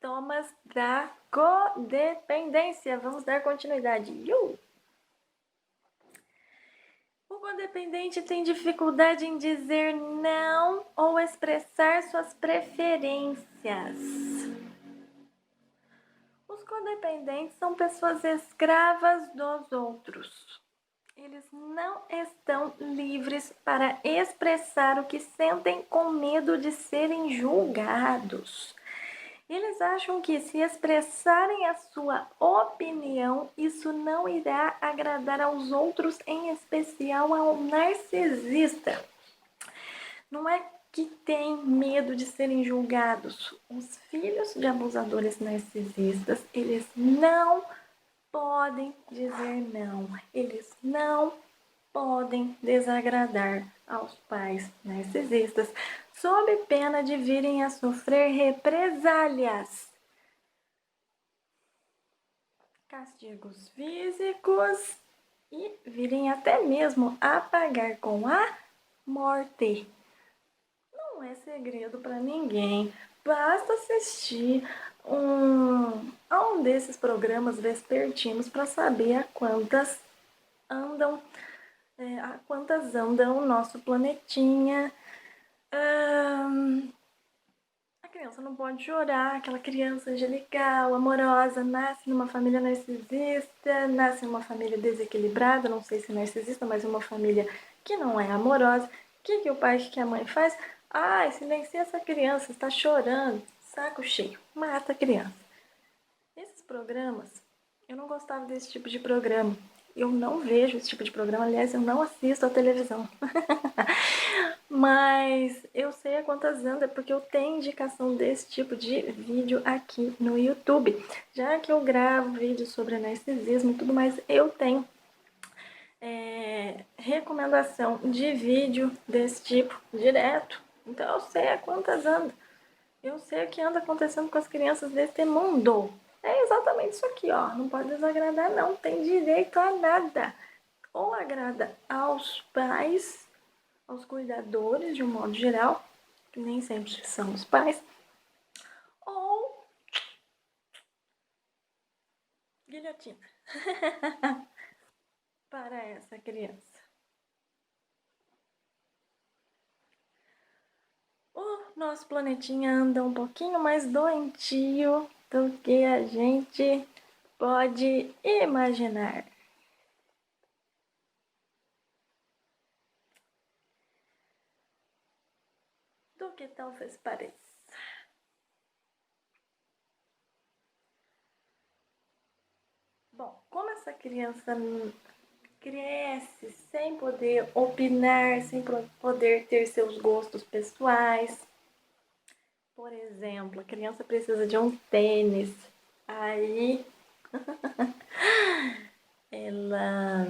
sintomas da codependência. Vamos dar continuidade. O codependente tem dificuldade em dizer não ou expressar suas preferências. Os codependentes são pessoas escravas dos outros. Eles não estão livres para expressar o que sentem com medo de serem julgados. Eles acham que se expressarem a sua opinião, isso não irá agradar aos outros, em especial ao narcisista. Não é que tem medo de serem julgados. Os filhos de abusadores narcisistas, eles não podem dizer não. Eles não podem desagradar aos pais narcisistas, sob pena de virem a sofrer represálias, castigos físicos e virem até mesmo a pagar com a morte. Não é segredo para ninguém. Basta assistir a um desses programas vespertinos para saber a quantas andam o nosso planetinha. A criança não pode chorar, aquela criança angelical, amorosa, nasce numa família narcisista, nasce numa família desequilibrada, não sei se narcisista, mas uma família que não é amorosa. O que o pai, o que a mãe faz? Ai, silencia essa criança, está chorando, saco cheio, mata a criança. Esses programas, eu não gostava desse tipo de programa. Eu não vejo esse tipo de programa, aliás, eu não assisto a televisão. Mas eu sei a quantas anda, porque eu tenho indicação desse tipo de vídeo aqui no YouTube. Já que eu gravo vídeos sobre narcisismo e tudo mais, eu tenho recomendação de vídeo desse tipo direto. Então eu sei a quantas anda. Eu sei o que anda acontecendo com as crianças desse mundo. É exatamente isso aqui, ó. Não pode desagradar, não. Tem direito a nada. Ou agrada aos pais, aos cuidadores, de um modo geral, que nem sempre são os pais, ou guilhotina para essa criança. O nosso planetinha anda um pouquinho mais doentio do que a gente pode imaginar. Do que talvez pareça. Bom, como essa criança cresce sem poder opinar, sem poder ter seus gostos pessoais. Por exemplo, a criança precisa de um tênis, aí ela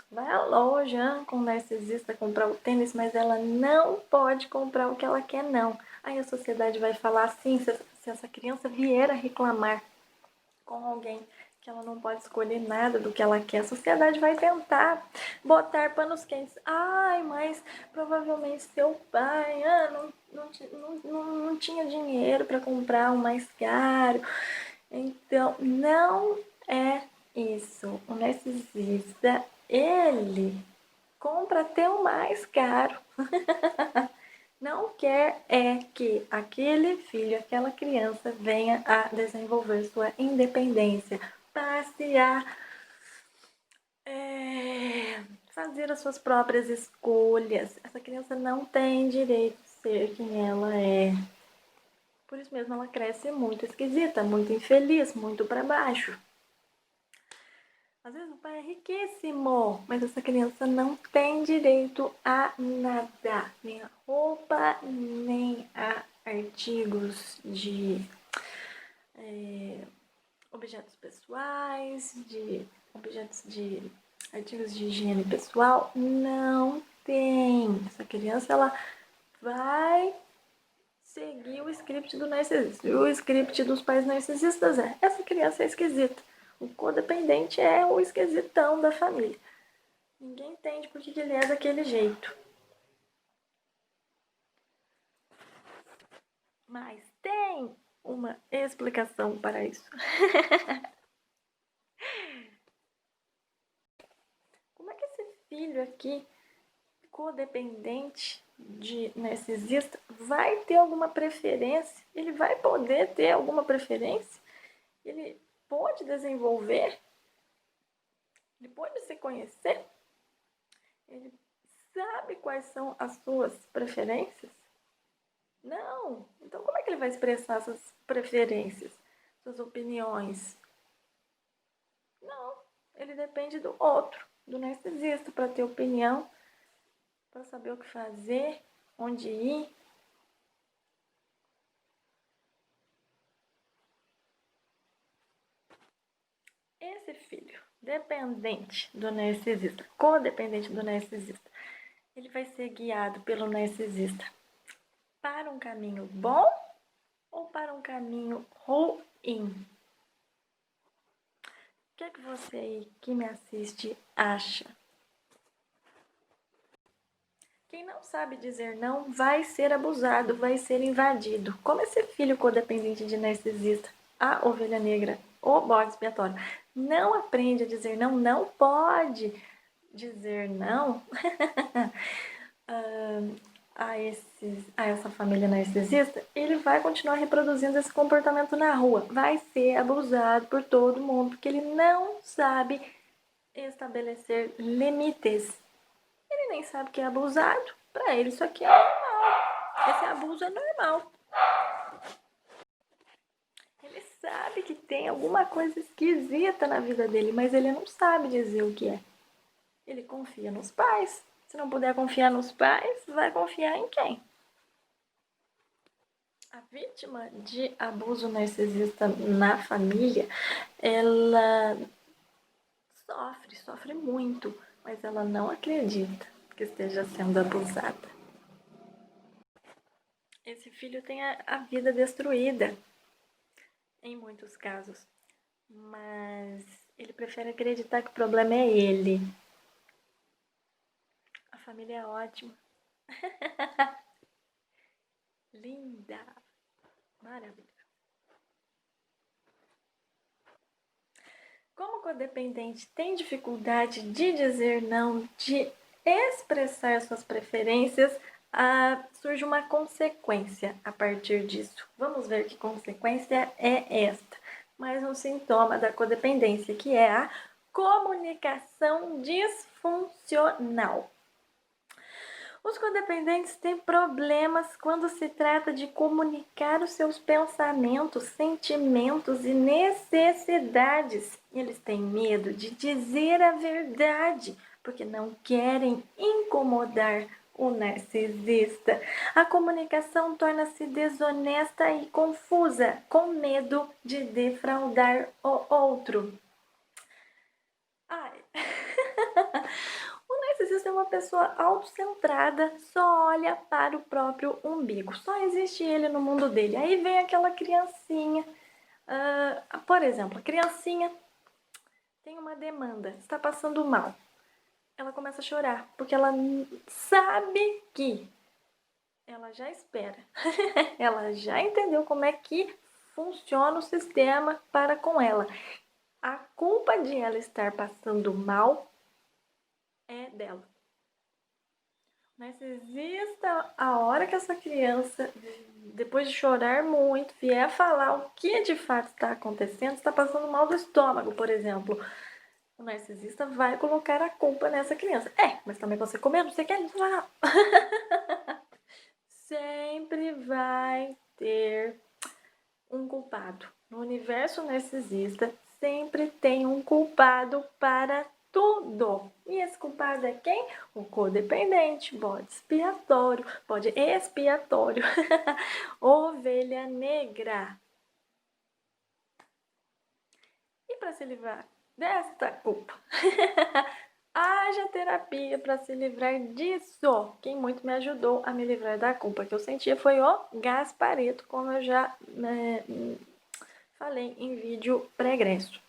vai à loja com o narcisista comprar o tênis, mas ela não pode comprar o que ela quer, não. Aí a sociedade vai falar assim, se essa criança vier a reclamar com alguém que ela não pode escolher nada do que ela quer, a sociedade vai tentar botar panos quentes. Ai, mas provavelmente seu pai não tinha dinheiro para comprar o mais caro. Então, não é isso. O narcisista, ele compra até o mais caro. Não quer que aquele filho, aquela criança venha a desenvolver sua independência, passe a fazer as suas próprias escolhas. Essa criança não tem direito de ser quem ela é. Por isso mesmo ela cresce muito esquisita, muito infeliz, muito para baixo. Às vezes o pai é riquíssimo, mas essa criança não tem direito a nada, nem a roupa, nem a artigos de objetos pessoais, de objetos de artigos de higiene pessoal. Não tem. Essa criança, ela vai seguir o script do narcisista. E o script dos pais narcisistas é: essa criança é esquisita. O codependente é o esquisitão da família. Ninguém entende por que ele é daquele jeito. Mas tem uma explicação para isso. Como é que esse filho aqui, codependente de narcisista, vai ter alguma preferência? Ele vai poder ter alguma preferência? Ele pode desenvolver? Ele pode se conhecer? Ele sabe quais são as suas preferências? Não. Então, como é que ele vai expressar suas preferências, suas opiniões? Não. Ele depende do outro, do narcisista, para ter opinião, para saber o que fazer, onde ir. Esse filho dependente do narcisista, codependente do narcisista, ele vai ser guiado pelo narcisista para um caminho bom ou para um caminho ruim? O que é que você aí que me assiste acha? Quem não sabe dizer não vai ser abusado, vai ser invadido. Como esse filho codependente de narcisista, a ovelha negra, o bode expiatório, não aprende a dizer não, não pode dizer não a essa família narcisista, ele vai continuar reproduzindo esse comportamento na rua. Vai ser abusado por todo mundo, porque ele não sabe estabelecer limites. Ele nem sabe que é abusado. Para ele isso aqui é normal. Esse abuso é normal. Ele sabe que tem alguma coisa esquisita na vida dele, mas ele não sabe dizer o que é. Ele confia nos pais. Se não puder confiar nos pais, vai confiar em quem? A vítima de abuso narcisista na família, ela sofre muito, mas ela não acredita que esteja sendo abusada. Esse filho tem a vida destruída, em muitos casos, mas ele prefere acreditar que o problema é ele. A família é ótima. Linda. Maravilha. Como o codependente tem dificuldade de dizer não, de expressar suas preferências, surge uma consequência a partir disso. Vamos ver que consequência é esta. Mais um sintoma da codependência, que é a comunicação disfuncional. Os codependentes têm problemas quando se trata de comunicar os seus pensamentos, sentimentos e necessidades. Eles têm medo de dizer a verdade, porque não querem incomodar o narcisista. A comunicação torna-se desonesta e confusa, com medo de defraudar o outro. Ai. O narcisista é uma pessoa autocentrada, só olha para o próprio umbigo, só existe ele no mundo dele. Aí vem aquela criancinha, por exemplo, a criancinha tem uma demanda, está passando mal. Ela começa a chorar, porque ela sabe que ela já espera, ela já entendeu como é que funciona o sistema para com ela. A culpa de ela estar passando mal é dela. Narcisista, a hora que essa criança, depois de chorar muito, vier falar o que de fato está acontecendo, está passando mal do estômago, por exemplo, o narcisista vai colocar a culpa nessa criança. Mas também você comeu, não sei o que, não sei o que. Sempre vai ter um culpado. No universo narcisista, sempre tem um culpado para tudo. E esse culpado é quem? O codependente, bode expiatório, bode expiatório, ovelha negra. E para se livrar desta culpa, haja terapia para se livrar disso. Quem muito me ajudou a me livrar da culpa que eu sentia foi o Gaspareto, como eu já falei em vídeo pregresso.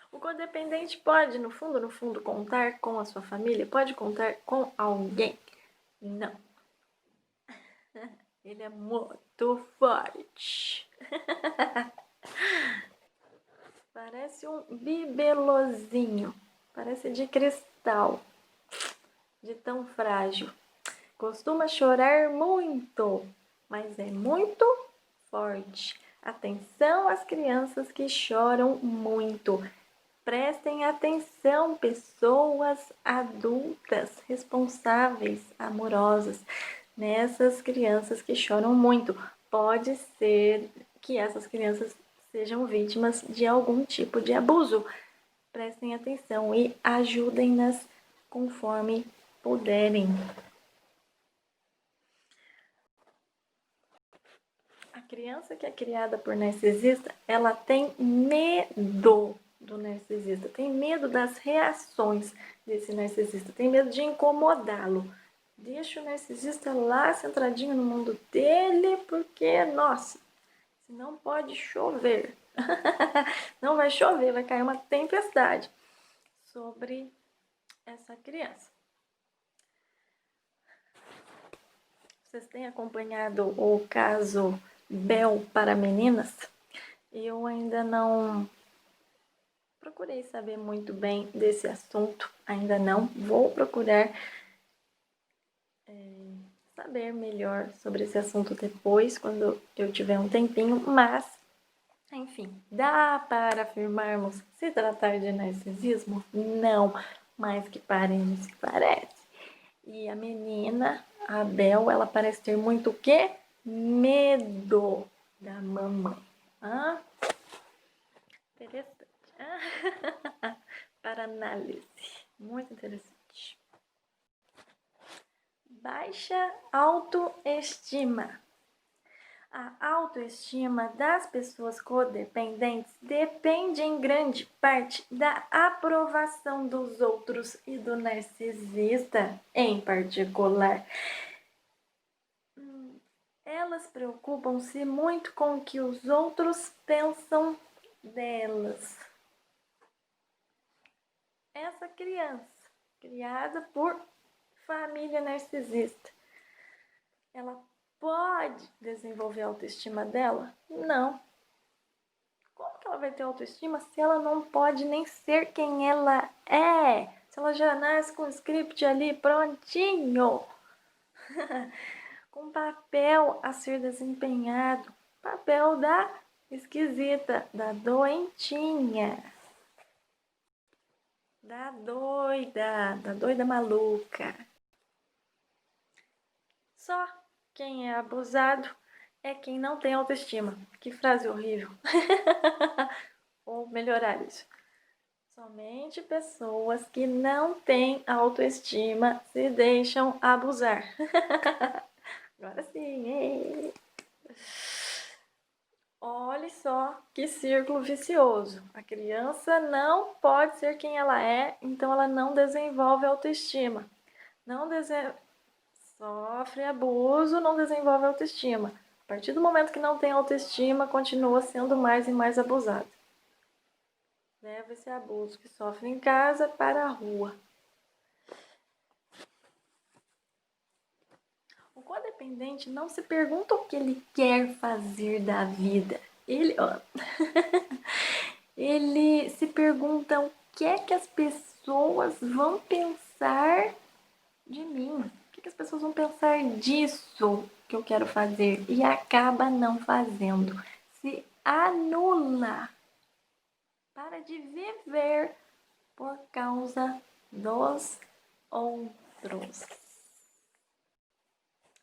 O codependente pode, no fundo, contar com a sua família? Pode contar com alguém? Não. Ele é muito forte. Parece um bibelozinho. Parece de cristal. De tão frágil. Costuma chorar muito, mas é muito forte. Atenção às crianças que choram muito. Prestem atenção, pessoas adultas, responsáveis, amorosas, nessas crianças que choram muito. Pode ser que essas crianças sejam vítimas de algum tipo de abuso. Prestem atenção e ajudem-nas conforme puderem. A criança que é criada por narcisista, ela tem medo do narcisista, tem medo das reações desse narcisista, tem medo de incomodá-lo. Deixa o narcisista lá centradinho no mundo dele, porque, nossa, senão pode chover. Não vai chover, vai cair uma tempestade sobre essa criança. Vocês têm acompanhado o caso Bel para meninas? Eu ainda não procurei saber muito bem desse assunto, ainda não. Vou procurar saber melhor sobre esse assunto depois, quando eu tiver um tempinho, mas, enfim, dá para afirmarmos se tratar de narcisismo? Não, mas que parece, parece. E a menina, a Bel, ela parece ter muito o quê? Medo da mamãe. Interessante. Para análise. Muito interessante. Baixa autoestima. A autoestima das pessoas codependentes depende em grande parte da aprovação dos outros e do narcisista em particular. Elas preocupam-se muito com o que os outros pensam delas. Essa criança, criada por família narcisista, ela pode desenvolver a autoestima dela? Não. Como que ela vai ter autoestima se ela não pode nem ser quem ela é? Se ela já nasce com o script ali prontinho, com papel a ser desempenhado, papel da esquisita, da doentinha, da doida maluca. Só quem é abusado é quem não tem autoestima. Que frase horrível. Vou melhorar isso. Somente pessoas que não têm autoestima se deixam abusar. Agora sim. Olhe só que círculo vicioso. A criança não pode ser quem ela é, então ela não desenvolve autoestima. Sofre abuso, não desenvolve autoestima. A partir do momento que não tem autoestima, continua sendo mais e mais abusado. Leva esse abuso que sofre em casa para a rua. O codependente não se pergunta o que ele quer fazer da vida. Ele se pergunta o que é que as pessoas vão pensar de mim. O que as pessoas vão pensar disso que eu quero fazer? E acaba não fazendo. Se anula. Para de viver por causa dos outros.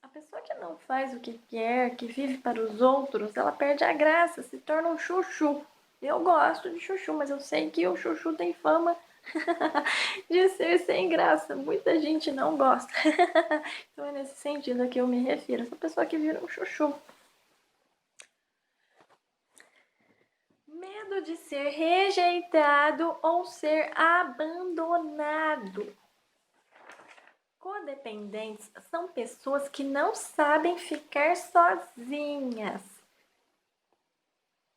A pessoa que não faz o que quer, que vive para os outros, ela perde a graça, se torna um chuchu. Eu gosto de chuchu, mas eu sei que o chuchu tem fama de ser sem graça. Muita gente não gosta. Então é nesse sentido que eu me refiro. Essa pessoa que vira um chuchu. Medo de ser rejeitado ou ser abandonado. Codependentes são pessoas que não sabem ficar sozinhas.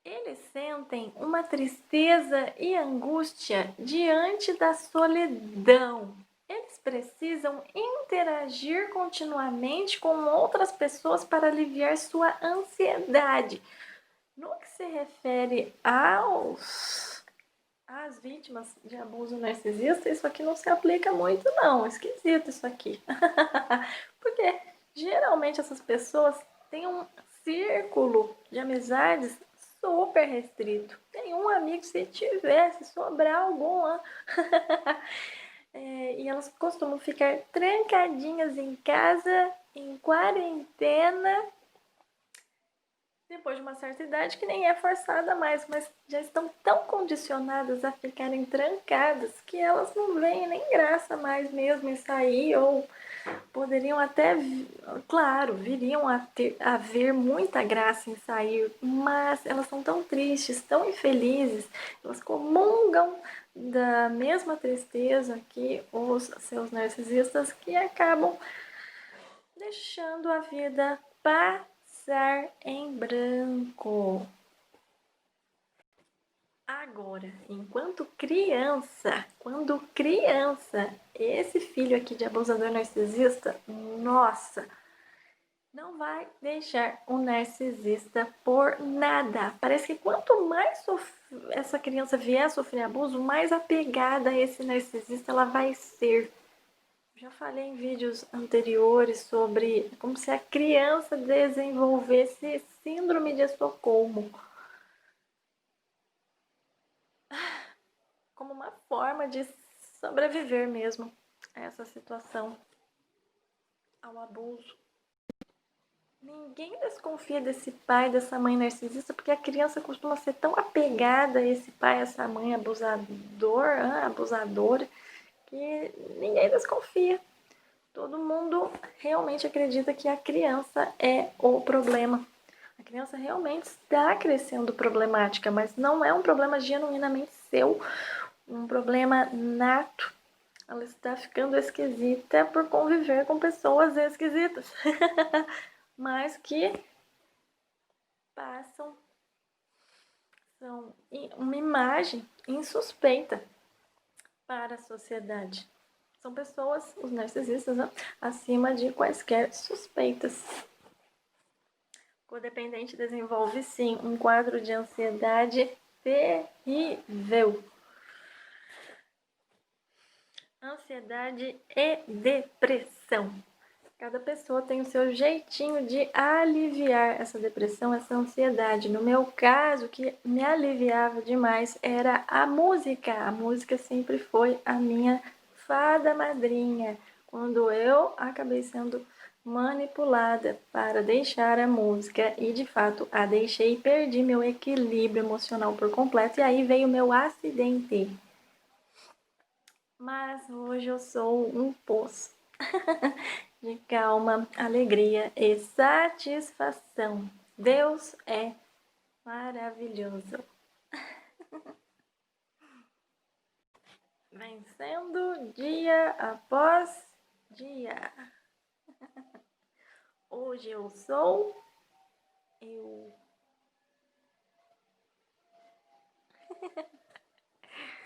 Eles sentem uma tristeza e angústia diante da solidão. Eles precisam interagir continuamente com outras pessoas para aliviar sua ansiedade. No que se refere às vítimas de abuso narcisista, isso aqui não se aplica muito, não. Esquisito isso aqui. Porque geralmente essas pessoas têm um círculo de amizades super restrito. Tem um amigo, se tivesse, sobrar algum, e elas costumam ficar trancadinhas em casa, em quarentena, depois de uma certa idade, que nem é forçada mais, mas já estão tão condicionadas a ficarem trancadas que elas não veem nem graça mais mesmo em sair, ou poderiam até, claro, viriam a ver muita graça em sair, mas elas são tão tristes, tão infelizes, elas comungam da mesma tristeza que os seus narcisistas, que acabam deixando a vida passar em branco. Agora, quando criança, esse filho aqui de abusador narcisista, nossa, não vai deixar um narcisista por nada. Parece que quanto mais essa criança vier a sofrer abuso, mais apegada a esse narcisista ela vai ser. Já falei em vídeos anteriores sobre como se a criança desenvolvesse síndrome de Estocolmo, como uma forma de sobreviver mesmo a essa situação, ao abuso. Ninguém desconfia desse pai, dessa mãe narcisista, porque a criança costuma ser tão apegada a esse pai, essa mãe abusadora, que ninguém desconfia. Todo mundo realmente acredita que a criança é o problema. A criança realmente está crescendo problemática, mas não é um problema genuinamente seu, um problema nato. Ela está ficando esquisita por conviver com pessoas esquisitas, mas que passam são uma imagem insuspeita para a sociedade. São pessoas, os narcisistas, né, acima de quaisquer suspeitas. O codependente desenvolve, sim, um quadro de ansiedade terrível. Ansiedade e depressão. Cada pessoa tem o seu jeitinho de aliviar essa depressão, essa ansiedade. No meu caso, o que me aliviava demais era a música. A música sempre foi a minha fada madrinha. Quando eu acabei sendo manipulada para deixar a música e de fato a deixei e perdi meu equilíbrio emocional por completo, e aí veio o meu acidente. Mas hoje eu sou um poço de calma, alegria e satisfação. Deus é maravilhoso. Vencendo dia após dia. Hoje eu sou eu.